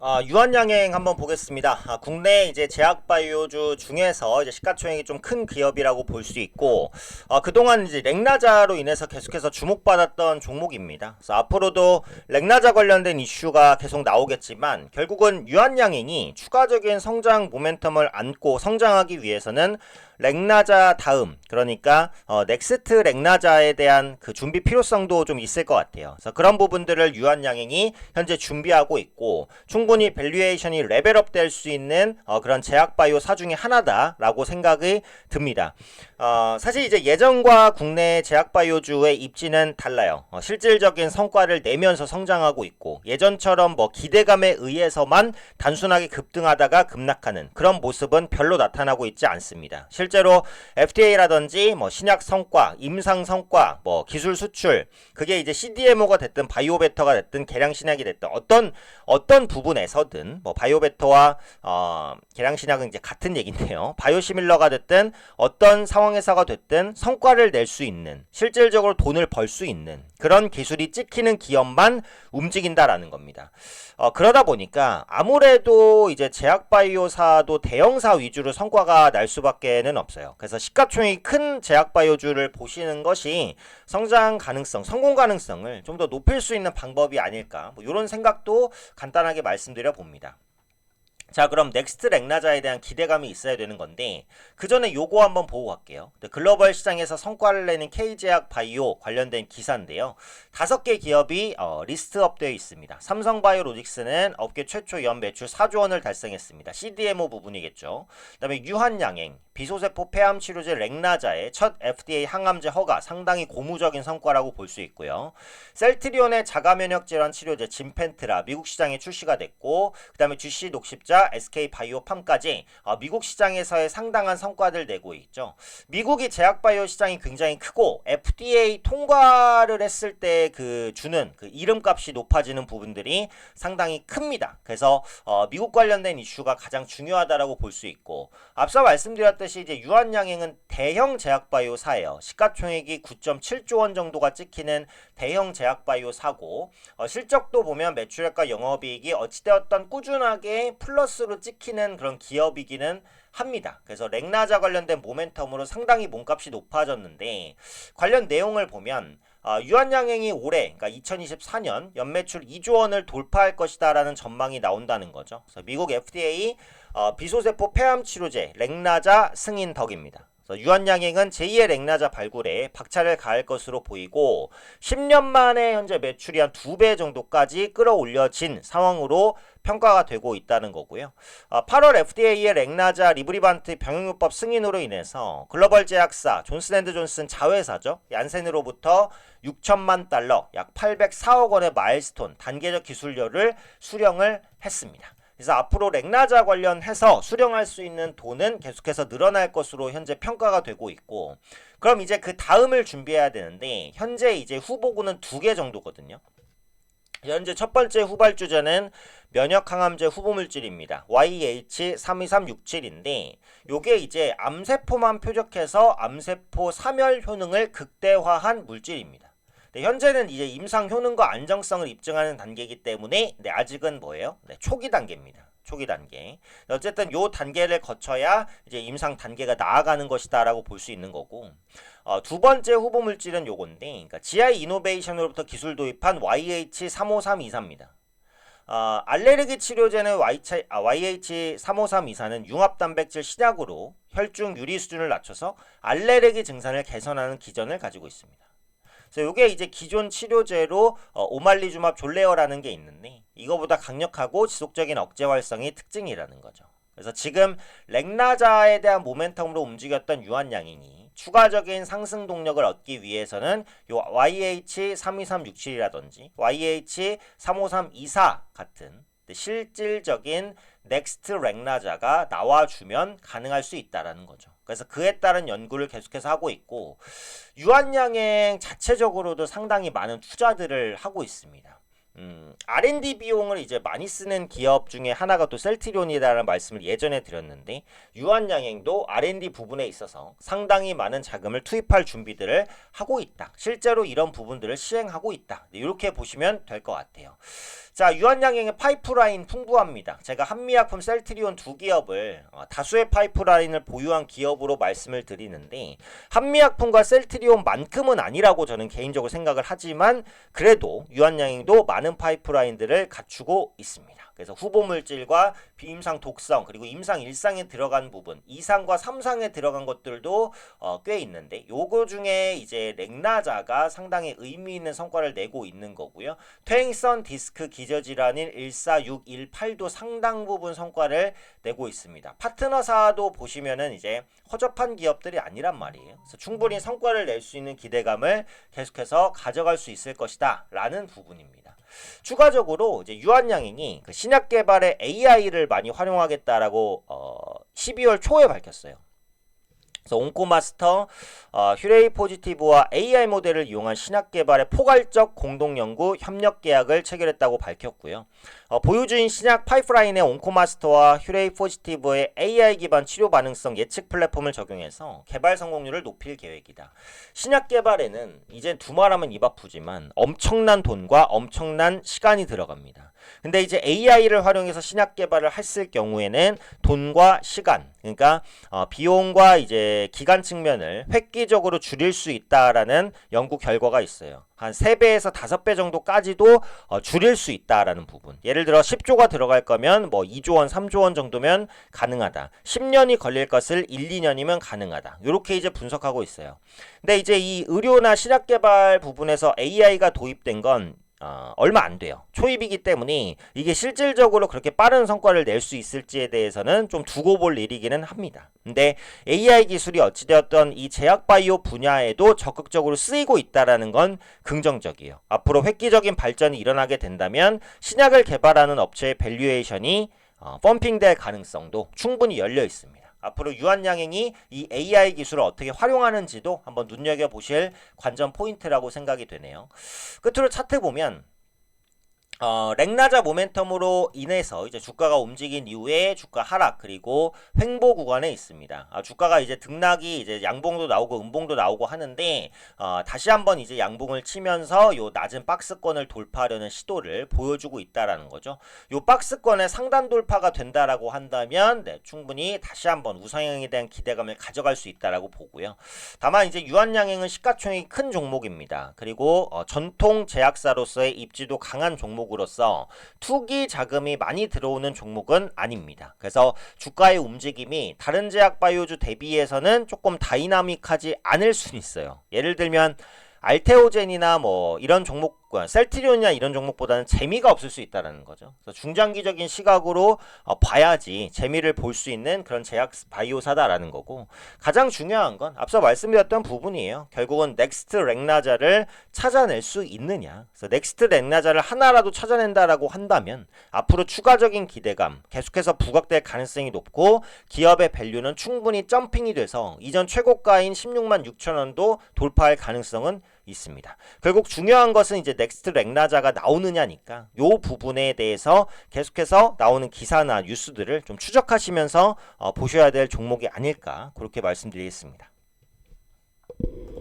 유한양행 한번 보겠습니다. 국내 이제 제약바이오주 중에서 이제 시가총액이 좀 큰 기업이라고 볼 수 있고, 그동안 이제 렉나자로 인해서 계속해서 주목받았던 종목입니다. 그래서 앞으로도 렉나자 관련된 이슈가 계속 나오겠지만, 결국은 유한양행이 추가적인 성장 모멘텀을 안고 성장하기 위해서는 렉나자 다음, 그러니까 넥스트 렉나자에 대한 그 준비 필요성도 좀 있을 것 같아요. 그래서 그런 부분들을 유한양행이 현재 준비하고 있고, 충분히 밸류에이션이 레벨업 될 수 있는 그런 제약바이오 사 중에 하나다라고 생각이 듭니다. 사실 이제 예전과 국내 제약바이오주의 입지는 달라요. 실질적인 성과를 내면서 성장하고 있고, 예전처럼 뭐 기대감에 의해서만 단순하게 급등하다가 급락하는 그런 모습은 별로 나타나고 있지 않습니다. 실제로 FDA라든지 뭐 신약 성과, 임상 성과, 뭐 기술 수출, 그게 이제 CDMO가 됐든 바이오베터가 됐든 계량 신약이 됐든 어떤 부분에서든 뭐 바이오베터와 계량 신약은 이제 같은 얘긴데요. 바이오시밀러가 됐든 어떤 상황에서가 됐든 성과를 낼 수 있는, 실질적으로 돈을 벌 수 있는 그런 기술이 찍히는 기업만 움직인다라는 겁니다. 그러다 보니까 아무래도 이제 제약바이오사도 대형사 위주로 성과가 날 수밖에는 없어요. 그래서 시가총액이 큰 제약바이오주를 보시는 것이 성장 가능성, 성공 가능성을 좀 더 높일 수 있는 방법이 아닐까, 뭐 이런 생각도 간단하게 말씀드려 봅니다. 자, 그럼 넥스트 렉나자에 대한 기대감이 있어야 되는 건데, 그 전에 요거 한번 보고 갈게요. 글로벌 시장에서 성과를 내는 K제약 바이오 관련된 기사인데요. 5개 기업이 리스트업 되어 있습니다. 삼성바이오로직스는 업계 최초 연 매출 4조 원을 달성했습니다. CDMO 부분이겠죠. 그 다음에 유한양행, 비소세포 폐암 치료제 렉나자의 첫 FDA 항암제 허가, 상당히 고무적인 성과라고 볼 수 있고요. 셀트리온의 자가면역 질환 치료제 진펜트라 미국 시장에 출시가 됐고, 그 다음에 GC 녹십자, SK바이오팜까지 미국 시장에서의 상당한 성과를 내고 있죠. 미국이 제약바이오 시장이 굉장히 크고 FDA 통과를 했을 때 그 주는 그 이름값이 높아지는 부분들이 상당히 큽니다. 그래서 미국 관련된 이슈가 가장 중요하다라고 볼 수 있고, 앞서 말씀드렸듯이 이제 유한양행은 대형 제약바이오사예요. 시가총액이 9.7조 원 정도가 찍히는 대형 제약바이오사고, 실적도 보면 매출액과 영업이익이 어찌되었던 꾸준하게 플러스로 찍히는 그런 기업이기는 합니다. 그래서 렉나자 관련된 모멘텀으로 상당히 몸값이 높아졌는데, 관련 내용을 보면 유한양행이 올해, 그러니까 2024년 연매출 2조 원을 돌파할 것이다 라는 전망이 나온다는 거죠. 그래서 미국 FDA 비소세포 폐암 치료제 렉나자 승인 덕입니다. 유한양행은 제2의 렉나자 발굴에 박차를 가할 것으로 보이고, 10년 만에 현재 매출이 한 2배 정도까지 끌어올려진 상황으로 평가가 되고 있다는 거고요. 8월 FDA의 렉나자 리브리반트 병용요법 승인으로 인해서 글로벌 제약사 존슨앤드존슨 자회사죠, 얀센으로부터 6천만 달러, 약 804억 원의 마일스톤 단계적 기술료를 수령을 했습니다. 그래서 앞으로 렉나자 관련해서 수령할 수 있는 돈은 계속해서 늘어날 것으로 현재 평가가 되고 있고, 그럼 이제 그 다음을 준비해야 되는데, 현재 이제 후보군은 2개 정도거든요. 현재 첫 번째 후발주자는 면역항암제 후보물질입니다. YH32367인데 요게 이제 암세포만 표적해서 암세포 사멸 효능을 극대화한 물질입니다. 현재는 이제 임상 효능과 안정성을 입증하는 단계이기 때문에 아직은 뭐예요? 초기 단계입니다. 초기 단계. 어쨌든 요 단계를 거쳐야 이제 임상 단계가 나아가는 것이다라고 볼 수 있는 거고, 두 번째 후보 물질은 요건데, 그러니까 GI 이노베이션으로부터 기술 도입한 YH35324입니다. 알레르기 치료제는 YH35324는 융합단백질 신약으로 혈중 유리 수준을 낮춰서 알레르기 증상을 개선하는 기전을 가지고 있습니다. 그래서 이게 이제 기존 치료제로 오말리주맙 졸레어라는 게 있는데, 이거보다 강력하고 지속적인 억제 활성이 특징이라는 거죠. 그래서 지금 렉나자에 대한 모멘텀으로 움직였던 유한양행이 추가적인 상승 동력을 얻기 위해서는 요 YH32367이라든지 YH35324 같은 실질적인 넥스트 렉나자가 나와주면 가능할 수 있다라는 거죠. 그래서 그에 따른 연구를 계속해서 하고 있고, 유한양행 자체적으로도 상당히 많은 투자들을 하고 있습니다. R&D 비용을 이제 많이 쓰는 기업 중에 하나가 또 셀트리온이라는 말씀을 예전에 드렸는데, 유한양행도 R&D 부분에 있어서 상당히 많은 자금을 투입할 준비들을 하고 있다. 실제로 이런 부분들을 시행하고 있다. 이렇게 보시면 될 것 같아요. 자, 유한양행의 파이프라인 풍부합니다. 제가 한미약품, 셀트리온 두 기업을 다수의 파이프라인을 보유한 기업으로 말씀을 드리는데 한미약품과 셀트리온만큼은 아니라고 저는 개인적으로 생각을 하지만 그래도 유한양행도 많은 파이프라인들을 갖추고 있습니다. 그래서 후보물질과 비임상 독성 그리고 임상 1상에 들어간 부분 2상과 3상에 들어간 것들도 꽤 있는데 요거 중에 이제 렉나자가 상당히 의미 있는 성과를 내고 있는 거고요. 퇴행성 디스크 기저질환인 14618도 상당 부분 성과를 내고 있습니다. 파트너사도 보시면은 이제 허접한 기업들이 아니란 말이에요. 그래서 충분히 성과를 낼 수 있는 기대감을 계속해서 가져갈 수 있을 것이다 라는 부분입니다. 추가적으로 이제 유한양행이 그 신약 개발에 AI를 많이 활용하겠다라고 12월 초에 밝혔어요. 그래서 온코마스터, 휴레이 포지티브와 AI 모델을 이용한 신약 개발의 포괄적 공동 연구 협력 계약을 체결했다고 밝혔고요. 보유주인 신약 파이프라인의 온코마스터와 휴레이 포지티브의 AI 기반 치료 반응성 예측 플랫폼을 적용해서 개발 성공률을 높일 계획이다. 신약 개발에는 이제 두말하면 입 아프지만 엄청난 돈과 엄청난 시간이 들어갑니다. 근데 이제 AI를 활용해서 신약 개발을 했을 경우에는 돈과 시간, 그러니까 비용과 이제 기간 측면을 획기적으로 줄일 수 있다라는 연구 결과가 있어요. 한 3배에서 5배 정도까지도 줄일 수 있다라는 부분. 예를 들어 10조가 들어갈 거면 뭐 2조 원, 3조 원 정도면 가능하다. 10년이 걸릴 것을 1, 2년이면 가능하다. 이렇게 이제 분석하고 있어요. 근데 이제 이 의료나 신약 개발 부분에서 AI가 도입된 건 얼마 안 돼요. 초입이기 때문에 이게 실질적으로 그렇게 빠른 성과를 낼 수 있을지에 대해서는 좀 두고 볼 일이기는 합니다. 근데 AI 기술이 어찌되었던 이 제약바이오 분야에도 적극적으로 쓰이고 있다는 건 긍정적이에요. 앞으로 획기적인 발전이 일어나게 된다면 신약을 개발하는 업체의 밸류에이션이 펌핑될 가능성도 충분히 열려 있습니다. 앞으로 유한양행이 이 AI 기술을 어떻게 활용하는지도 한번 눈여겨보실 관전 포인트라고 생각이 되네요. 끝으로 차트 보면 렉나자 모멘텀으로 인해서 이제 주가가 움직인 이후에 주가 하락 그리고 횡보 구간에 있습니다. 주가가 이제 등락이 이제 양봉도 나오고 음봉도 나오고 하는데 다시 한번 이제 양봉을 치면서 요 낮은 박스권을 돌파하려는 시도를 보여주고 있다라는 거죠. 요 박스권의 상단 돌파가 된다라고 한다면 충분히 다시 한번 우상향에 대한 기대감을 가져갈 수 있다라고 보고요. 다만 이제 유한양행은 시가총액이 큰 종목입니다. 그리고 전통 제약사로서의 입지도 강한 종목 으로서 투기 자금이 많이 들어오는 종목은 아닙니다. 그래서 주가의 움직임이 다른 제약바이오주 대비해서는 조금 다이나믹하지 않을 수는 있어요. 예를 들면 알테오젠이나 뭐 이런 종목, 셀트리온이나 이런 종목보다는 재미가 없을 수 있다는 거죠. 그래서 중장기적인 시각으로 봐야지 재미를 볼 수 있는 그런 제약 바이오사다라는 거고, 가장 중요한 건 앞서 말씀드렸던 부분이에요. 결국은 넥스트 렉나자를 찾아낼 수 있느냐. 그래서 넥스트 렉나자를 하나라도 찾아낸다라고 한다면 앞으로 추가적인 기대감 계속해서 부각될 가능성이 높고 기업의 밸류는 충분히 점핑이 돼서 이전 최고가인 16만 6천 원도 돌파할 가능성은 있습니다. 결국 중요한 것은 이제 넥스트 렉나자가 나오느냐니까 요 부분에 대해서 계속해서 나오는 기사나 뉴스들을 좀 추적하시면서 보셔야 될 종목이 아닐까 그렇게 말씀드리겠습니다.